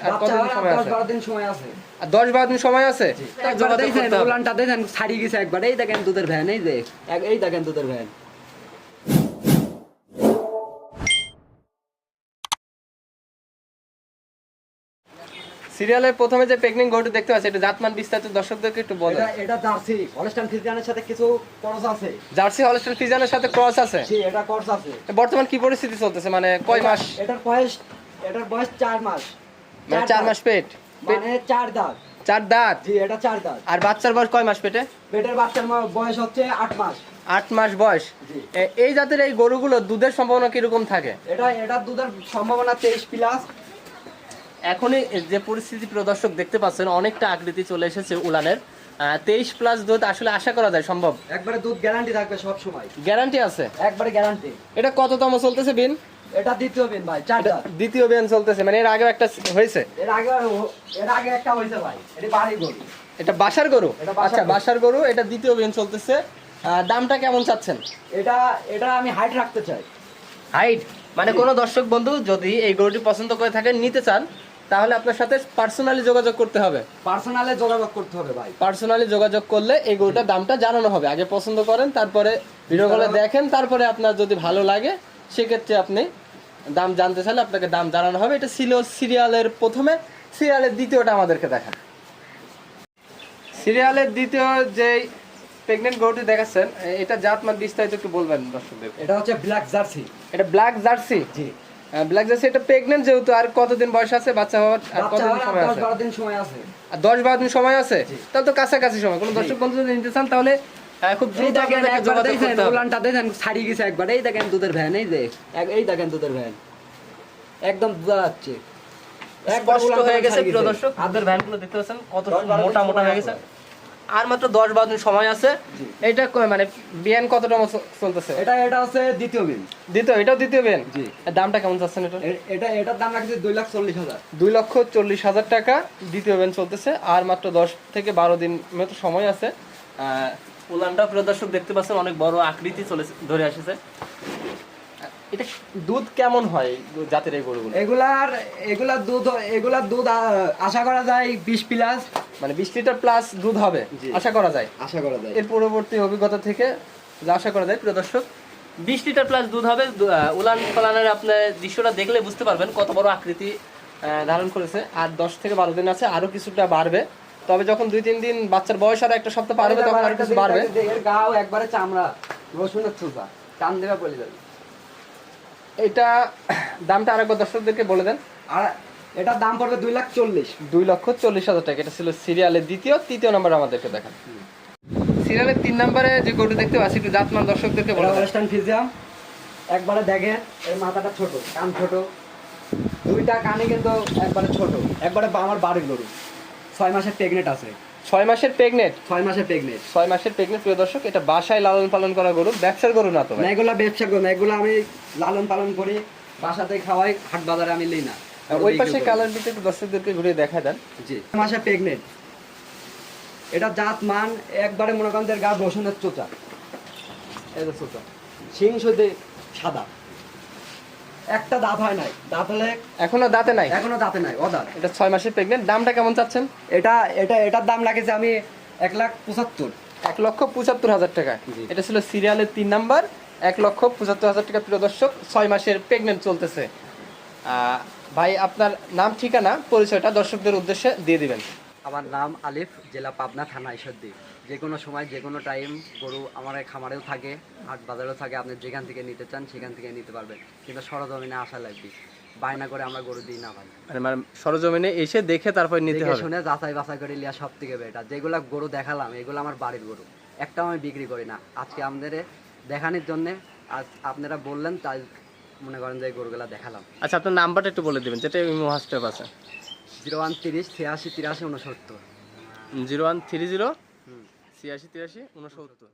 আর কতদিন সময় আছে? 10-12 দিন সময় আছে। আর 10-12 দিন সময় আছে? তাই যোগাযোগ করতে হবে। উলানটা দেখেন ছাড়িয়ে গেছে একবার। এই দেখেন দুধের ভ্যান, এই যে এই দেখেন দুধের ভ্যান। সিরিয়ালের প্রথমে যে প্রেগন্যান্ট গরুটি দেখতে পাচ্ছি, এটা জাতমান বিস্তারিত দর্শকদেরকে একটু বলেন। এটা জার্সি হলস্টাইন ফ্রিজিয়ানের সাথে কিছু ক্রস আছে। জার্সি হলস্টাইন ফ্রিজিয়ানের সাথে ক্রস আছে? জি, এটা ক্রস আছে। বর্তমান কি পরিস্থিতি চলতেছে, মানে কয় মাস? এটার বয়স 4 মাস। মানে 4 মাস পেট? মানে 4 দাঁত। 4 দাঁত? জি, এটা 4 দাঁত। আর বাচ্চার বয়স কয় মাস পেটে? পেটের বাচ্চার বয়স হচ্ছে 8 মাস। 8 মাস বয়স। জি। এই জাতের এই গরুগুলো দুধের সম্ভাবনা কিরকম থাকে? এটা দুধের সম্ভাবনা 23 প্লাস। এখনই যে পরিস্থিতি প্রিয় দর্শক দেখতে পাচ্ছেন, অনেকটা আকৃতি চলে এসেছে উলানের। 23 প্লাস দুধ আসলে আশা করা যায় সম্ভব? একবারে দুধ গ্যারান্টি থাকবে সব সময়। গ্যারান্টি আছে? একবারে গ্যারান্টি। এটা কততম চলতেছে বিন? এটা দ্বিতীয় বিন ভাই, 4 দাঁত। দ্বিতীয় বিন চলতেছে, মানে এর আগেও একটা হয়েছে? এর আগে একটা হয়েছে ভাই। এটা বাড়ি গরু। এটা বাসার গরু? এটা বাসার আচ্ছা, গরু। বাসার গরু। এটা দ্বিতীয় বিন চলতেছে। দামটা কেমন চাচ্ছেন? এটা আমি হাইট রাখতে চাই। হাইট মানে কোনো দর্শক বন্ধু যদি এই গরুটি পছন্দ করে থাকেন, নিতে চান, তাহলে আপনার সাথে পার্সোনালি যোগাযোগ করতে হবে। পার্সোনালে যোগাযোগ করতে হবে ভাই। পার্সোনালি যোগাযোগ করলে এই গরুটার দামটা জানানো হবে। আগে পছন্দ করেন, তারপরে ভিডিও কলে দেখেন, তারপরে আপনার যদি ভালো লাগে সেক্ষেত্রে আপনি দাম জানতে চাইলে আপনাকে দাম জানানো হবে। এটা ছিল সিরিয়ালের প্রথমে। সিরিয়ালের দ্বিতীয়টা আমাদেরকে দেখান। সিরিয়ালের দ্বিতীয় যে প্রেগন্যান্ট গরুটি দেখাচ্ছেন, এটা জাতমান বিস্তারিত একটু বলবেন দর্শকদের। এটা হচ্ছে ব্ল্যাক জার্সি। এটা ব্ল্যাক জার্সি? জি। Black jersey. এটা প্রেগন্যান্ট যেহেতু, আর কতদিন বয়স আছে বাচ্চা হওয়ার? আর কতদিন সময় আছে? 10-12 দিন সময় আছে। আর 10-12 দিন সময় আছে? তাহলে তো কাছাকাছি সময়। কোনো দর্শক বন্ধু যদি নিতে চান তাহলে খুব দ্রুত আপনাদেরকে যোগাযোগ করতে হবে। উলানটা দেখেন ছাড়িয়ে গেছে একবার। এই দেখেন দুধের ভ্যান, এই যে এই দেখেন দুধের ভ্যান। একদম দুধ যাচ্ছে। স্পষ্ট হয়ে গেছে প্রিয় দর্শক। দুধের ভ্যানগুলো দেখতে পাচ্ছেন কত মোটা মোটা হয়ে গেছে। আর মাত্র 10-12 দিন সময় আছে। এটা মানে বিয়ান কতটা চলতেছে? এটা হচ্ছে দ্বিতীয় বিন। এটাও দ্বিতীয় বিয়ান? জি। দামটা কেমন চাচ্ছেন এটা? এটার দাম রাখছে 2,40,000। 2,40,000 টাকা দ্বিতীয় বিয়ান চলতেছে। আর মাত্র 10 থেকে 12 দিন মতো সময় আছে। উলানটা প্রিয় দর্শক দেখতে পাচ্ছেন অনেক বড় আকৃতি ধরে আসছে। এটা দুধ কেমন হয় জাতের এই গরুগুলো? এগুলার দুধ আশা করা যায় 20 প্লাস। মানে 20 লিটার প্লাস দুধ হবে আশা করা যায়। এর পরবর্তী অভিজ্ঞতা থেকে যা আশা করা যায় প্রিয় দর্শক, 20 লিটার প্লাস দুধ হবে। উলান পালানের আপনার দৃশ্যটা দেখলে বুঝতে পারবেন কত বড় আকৃতি ধারণ করেছে। আর 10 থেকে 12 দিন আছে, আরো কিছুটা বাড়বে। তবে যখন 2-3 দিন বাচ্চার বয়স আর একটা সপ্তাহ পার হবে, তখন আরো কিছু বাড়বে। এর গাও একবারে চামড়া, রসুনের চোষা, টান দেবে বলে যাবে। এটা দামটা আরেকবার দর্শকদেরকে বলে দেন। আর এটার দাম পড়বে 2,40,000। 2,40,000 টাকা। এটা ছিল সিরিয়ালের তৃতীয় নম্বর আমাদেরকে দেখান। সিরিয়ালের 3 নম্বরে যে গরু দেখতে পাচ্ছি, একটু জাতমান দর্শকদেরকে বলে দেন। Holstein Friesian. একবারে দেখেন এর মাথাটা ছোট, কান ছোট, দুইটা কানে কিন্তু একবারে ছোট। একবারে আমার বাড়ির গরু। 6 মাসের প্রেগনেন্ট আছে। 6 মাসের প্রেগনেন্ট? 6 মাসের প্রেগনেন্ট। 6 মাসের প্রেগনেন্ট প্রিয় দর্শক। এটা বাসায় লালন পালন করা গরু, ব্যবসার গরু না তো? না, এগুলা ব্যবসার গরু না। এগুলো আমি লালন পালন করি, বাসাতে খাওয়াই, হাট বাজারে আমি লই না। ওই পাশে কালার দিতে একটু দর্শকদেরকে ঘুরে দেখা দেন। জি। 6 মাসের প্রেগনেন্ট। এটা জাত মান একবারে মনে করেন গা রসুনের চোচা। এই যে চোচা, শিং সইতে সাদা। একটা দাঁত হয় নাই। দাঁত হলে এখনো দাঁতে নাই? এখনো দাঁতে নাই, অদাঁত। এটা 6 মাসের প্রেগনেন্ট। দামটা কেমন চাচ্ছেন? এটার দাম লাগেছে আমি 1,75,000। 1,75,000 টাকা। এটা ছিল সিরিয়ালের 3 নাম্বার। 1,75,000 টাকা প্রিয় দর্শক। 6 মাসের প্রেগনেন্ট চলতেছে। ভাই আপনার নাম ঠিকানা পরিচয়টা দর্শকদের উদ্দেশ্যে দিয়ে দিবেন। আমার নাম আলিফ, জেলা পাবনা, থানা ঈশ্বরদী। যে কোনো সময় যে কোনো টাইম গরু আমার খামারেও থাকে, হাট বাজারেও থাকে। আপনি যেখান থেকে নিতে চান সেখান থেকে নিতে পারবেন, কিন্তু সরজমিনে আসা লাগবে। বায়না করে আমরা গরু দিই না ভাই। মানে সরজমিনে এসে দেখে তারপর নিতে হবে, শুনে যাচাই বাছাই করে লিয়া সব থেকে বেটার। যেগুলা গরু দেখালাম এগুলো আমার বাড়ির গরু, একটাও আমি বিক্রি করি না। আজকে আমাদের দেখানোর জন্যে আজ আপনারা বললেন, তাই মনে করেন যে গরুগুলা দেখালাম। আচ্ছা, আপনার নাম্বারটা একটু বলে দিবেন, যেটা হোয়াটসঅ্যাপ আছে। 0130 86 83 69। 0130 86 83 69।